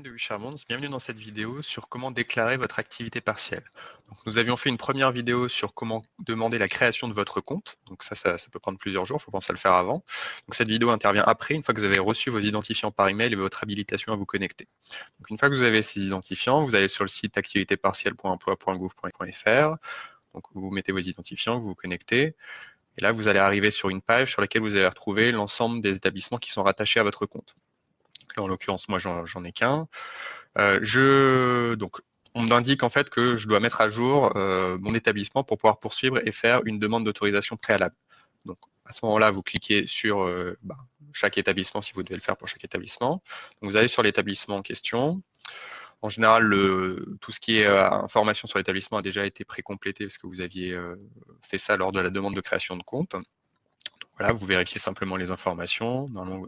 De Wisharmons, bienvenue dans cette vidéo sur comment déclarer votre activité partielle. Donc, nous avions fait une première vidéo sur comment demander la création de votre compte. Donc ça peut prendre plusieurs jours, il faut penser à le faire avant. Donc cette vidéo intervient après, une fois que vous avez reçu vos identifiants par email et votre habilitation à vous connecter. Donc une fois que vous avez ces identifiants, vous allez sur le site activitépartielle.emploi.gouv.fr. Donc vous mettez vos identifiants, vous vous connectez. Et là, vous allez arriver sur une page sur laquelle vous allez retrouver l'ensemble des établissements qui sont rattachés à votre compte. En l'occurrence, moi, j'en ai qu'un. Donc, on m'indique en fait que je dois mettre à jour mon établissement pour pouvoir poursuivre et faire une demande d'autorisation préalable. Donc, à ce moment-là, vous cliquez sur chaque établissement si vous devez le faire pour chaque établissement. Donc, vous allez sur l'établissement en question. En général, tout ce qui est information sur l'établissement a déjà été précomplété parce que vous aviez fait ça lors de la demande de création de compte. Donc, voilà, vous vérifiez simplement les informations. Normalement,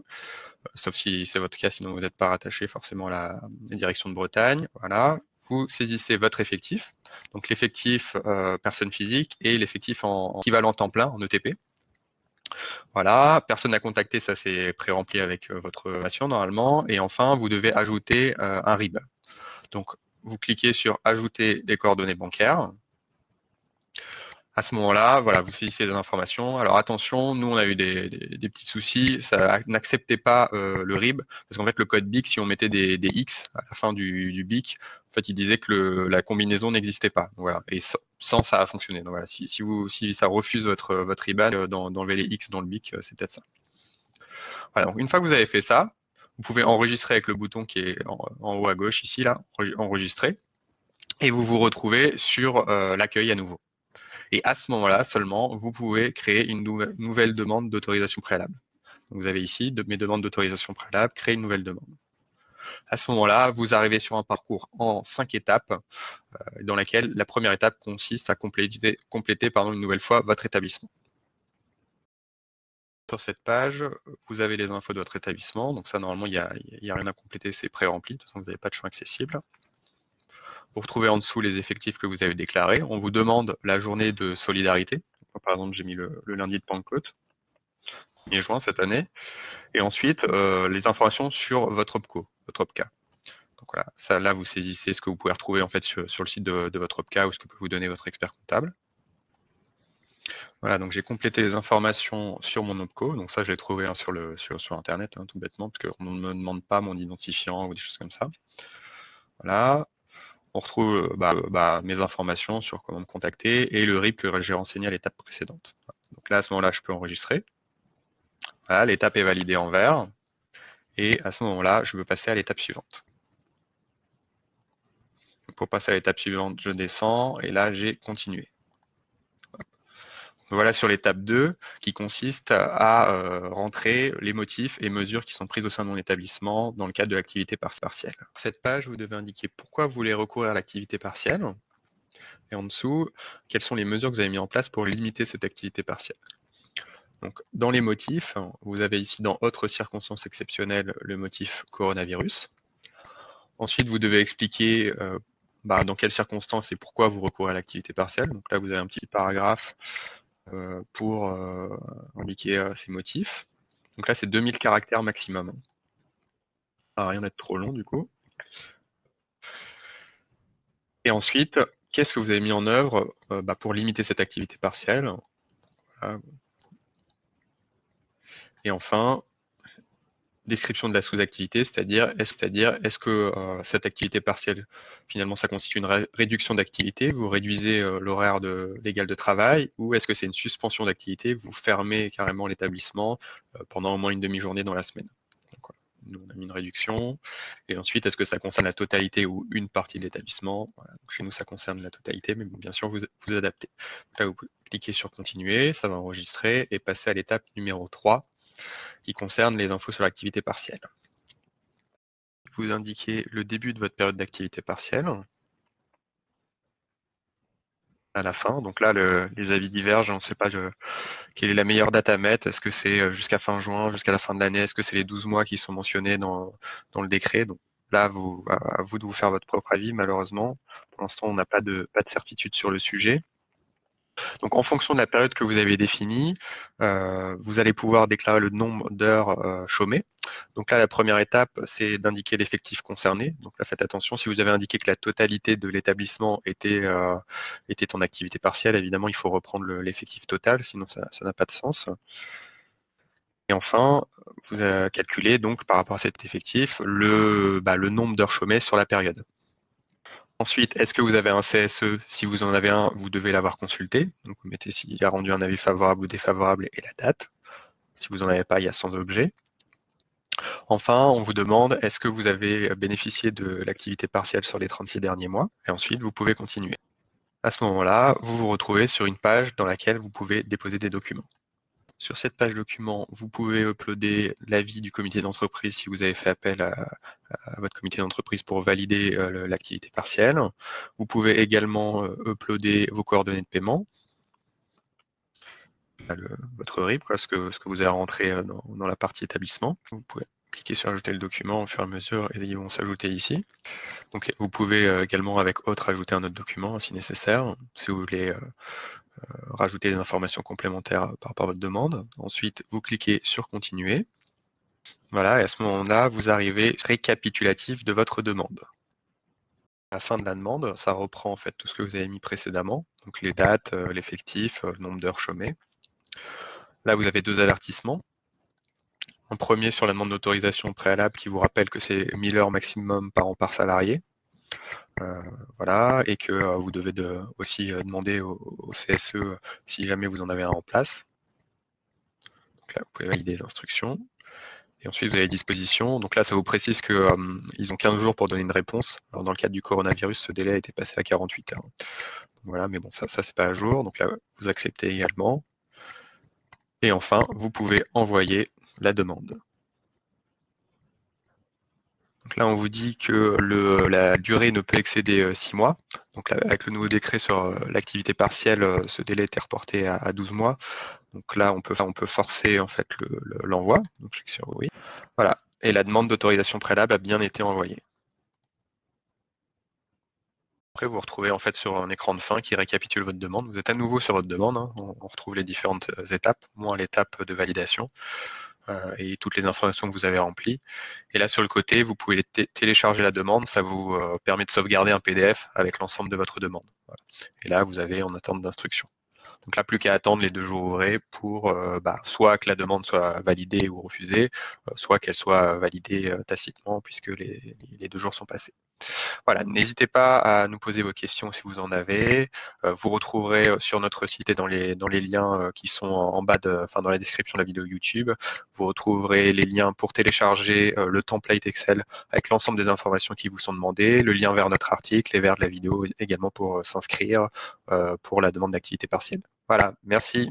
sauf si c'est votre cas, sinon vous n'êtes pas rattaché forcément à la direction de Bretagne. Voilà. Vous saisissez votre effectif, donc l'effectif personne physique et l'effectif en équivalent temps plein, en ETP. Voilà, personne à contacter, ça c'est pré-rempli avec votre information normalement. Et enfin, vous devez ajouter un RIB. Donc, vous cliquez sur ajouter les coordonnées bancaires. À ce moment-là, voilà, vous saisissez des informations. Alors attention, nous on a eu des petits soucis, ça n'acceptait pas le RIB, parce qu'en fait le code BIC, si on mettait des X à la fin du BIC, en fait il disait que la combinaison n'existait pas. Donc, voilà, et sans ça a fonctionné. Donc voilà, si ça refuse votre IBAN d'enlever les X dans le BIC, c'est peut-être ça. Voilà, donc une fois que vous avez fait ça, vous pouvez enregistrer avec le bouton qui est en haut à gauche ici, là, enregistrer, et vous vous retrouvez sur l'accueil à nouveau. Et à ce moment-là seulement, vous pouvez créer une nouvelle demande d'autorisation préalable. Donc vous avez ici mes demandes d'autorisation préalable, créer une nouvelle demande. À ce moment-là, vous arrivez sur un parcours en 5 étapes, dans laquelle la première étape consiste à compléter une nouvelle fois votre établissement. Sur cette page, vous avez les infos de votre établissement. Donc ça, normalement, il n'y a rien à compléter, c'est pré-rempli. De toute façon, vous n'avez pas de champ accessible. Vous retrouvez en dessous les effectifs que vous avez déclarés. On vous demande la journée de solidarité. Par exemple, j'ai mis le lundi de Pentecôte, 1er juin cette année. Et ensuite, les informations sur votre OPCO, votre OPCA. Donc voilà, ça, là, vous saisissez ce que vous pouvez retrouver en fait sur le site de votre OPCA ou ce que peut vous donner votre expert comptable. Voilà, donc j'ai complété les informations sur mon OPCO. Donc ça, je l'ai trouvé hein, sur Internet, hein, tout bêtement, parce qu'on ne me demande pas mon identifiant ou des choses comme ça. Voilà. On retrouve mes informations sur comment me contacter et le RIB que j'ai renseigné à l'étape précédente. Donc là, à ce moment-là, je peux enregistrer. Voilà, l'étape est validée en vert. Et à ce moment-là, je veux passer à l'étape suivante. Pour passer à l'étape suivante, je descends et là, j'ai continué. Voilà sur l'étape 2 qui consiste à rentrer les motifs et mesures qui sont prises au sein de mon établissement dans le cadre de l'activité partielle. Sur cette page, vous devez indiquer pourquoi vous voulez recourir à l'activité partielle et en dessous, quelles sont les mesures que vous avez mises en place pour limiter cette activité partielle. Donc, dans les motifs, vous avez ici dans autres circonstances exceptionnelles le motif coronavirus. Ensuite, vous devez expliquer dans quelles circonstances et pourquoi vous recourez à l'activité partielle. Donc là, vous avez un petit paragraphe pour indiquer ces motifs. Donc là, c'est 2000 caractères maximum. Ça va rien d'être trop long du coup. Et ensuite, qu'est-ce que vous avez mis en œuvre pour limiter cette activité partielle? Voilà. Et enfin, description de la sous-activité, c'est-à-dire est-ce que cette activité partielle, finalement, ça constitue une réduction d'activité, vous réduisez l'horaire légal de travail, ou est-ce que c'est une suspension d'activité, vous fermez carrément l'établissement pendant au moins une demi-journée dans la semaine. Donc, voilà. Nous, on a mis une réduction. Et ensuite, est-ce que ça concerne la totalité ou une partie de l'établissement? Voilà. Chez nous, ça concerne la totalité, mais bon, bien sûr, vous adaptez. Donc là, vous cliquez sur continuer, ça va enregistrer et passer à l'étape numéro 3 qui concerne les infos sur l'activité partielle. Vous indiquez le début de votre période d'activité partielle à la fin. Donc là, les avis divergent. On ne sait pas quelle est la meilleure date à mettre. Est-ce que c'est jusqu'à fin juin, jusqu'à la fin de l'année? Est-ce que c'est les 12 mois qui sont mentionnés dans le décret? Donc là, à vous de vous faire votre propre avis, malheureusement. Pour l'instant, on n'a pas de certitude sur le sujet. Donc, en fonction de la période que vous avez définie, vous allez pouvoir déclarer le nombre d'heures chômées. Donc là, la première étape, c'est d'indiquer l'effectif concerné. Donc là, faites attention, si vous avez indiqué que la totalité de l'établissement était en activité partielle, évidemment, il faut reprendre l'effectif total, sinon ça n'a pas de sens. Et enfin, vous calculez donc par rapport à cet effectif le nombre d'heures chômées sur la période. Ensuite, est-ce que vous avez un CSE? Si vous en avez un, vous devez l'avoir consulté. Donc, vous mettez s'il a rendu un avis favorable ou défavorable et la date. Si vous n'en avez pas, il y a sans objet. Enfin, on vous demande, est-ce que vous avez bénéficié de l'activité partielle sur les 36 derniers mois? Et ensuite, vous pouvez continuer. À ce moment-là, vous vous retrouvez sur une page dans laquelle vous pouvez déposer des documents. Sur cette page document, vous pouvez uploader l'avis du comité d'entreprise si vous avez fait appel à votre comité d'entreprise pour valider l'activité partielle. Vous pouvez également uploader vos coordonnées de paiement, votre RIB, ce que vous avez rentré dans la partie établissement. Vous pouvez cliquer sur ajouter le document au fur et à mesure et ils vont s'ajouter ici. Donc vous pouvez également avec autre ajouter un autre document si nécessaire, si vous voulez rajouter des informations complémentaires par rapport à votre demande. Ensuite, vous cliquez sur continuer. Voilà, et à ce moment-là, vous arrivez récapitulatif de votre demande. À la fin de la demande, ça reprend en fait tout ce que vous avez mis précédemment, donc les dates, l'effectif, le nombre d'heures chômées. Là, vous avez deux avertissements. Un premier sur la demande d'autorisation préalable qui vous rappelle que c'est 1000 heures maximum par an par salarié. Voilà, et que vous devez aussi demander au CSE si jamais vous en avez un en place. Donc là, vous pouvez valider les instructions. Et ensuite, vous avez disposition. Donc là, ça vous précise qu'ils ont 15 jours pour donner une réponse. Alors, dans le cadre du coronavirus, ce délai a été passé à 48 heures. Donc, voilà, mais bon, ça c'est pas à jour. Donc là, vous acceptez également. Et enfin, vous pouvez envoyer la demande. Donc là, on vous dit que la durée ne peut excéder 6 mois. Donc là, avec le nouveau décret sur l'activité partielle, ce délai était reporté à 12 mois. Donc là, on peut forcer en fait l'envoi. Donc je clique sur oui. Voilà. Et la demande d'autorisation préalable a bien été envoyée. Après, vous vous retrouvez en fait sur un écran de fin qui récapitule votre demande. Vous êtes à nouveau sur votre demande. Hein. On retrouve les différentes étapes, moins l'étape de validation et toutes les informations que vous avez remplies. Et là, sur le côté, vous pouvez télécharger la demande. Ça vous permet de sauvegarder un PDF avec l'ensemble de votre demande. Voilà. Et là, vous avez en attente d'instruction. Donc là, plus qu'à attendre les 2 jours ouvrés pour soit que la demande soit validée ou refusée, soit qu'elle soit validée tacitement puisque les 2 jours sont passés. Voilà, n'hésitez pas à nous poser vos questions si vous en avez. Vous retrouverez sur notre site et dans les liens qui sont en bas dans la description de la vidéo YouTube, vous retrouverez les liens pour télécharger le template Excel avec l'ensemble des informations qui vous sont demandées, le lien vers notre article et vers la vidéo également pour s'inscrire pour la demande d'activité partielle. Voilà, merci.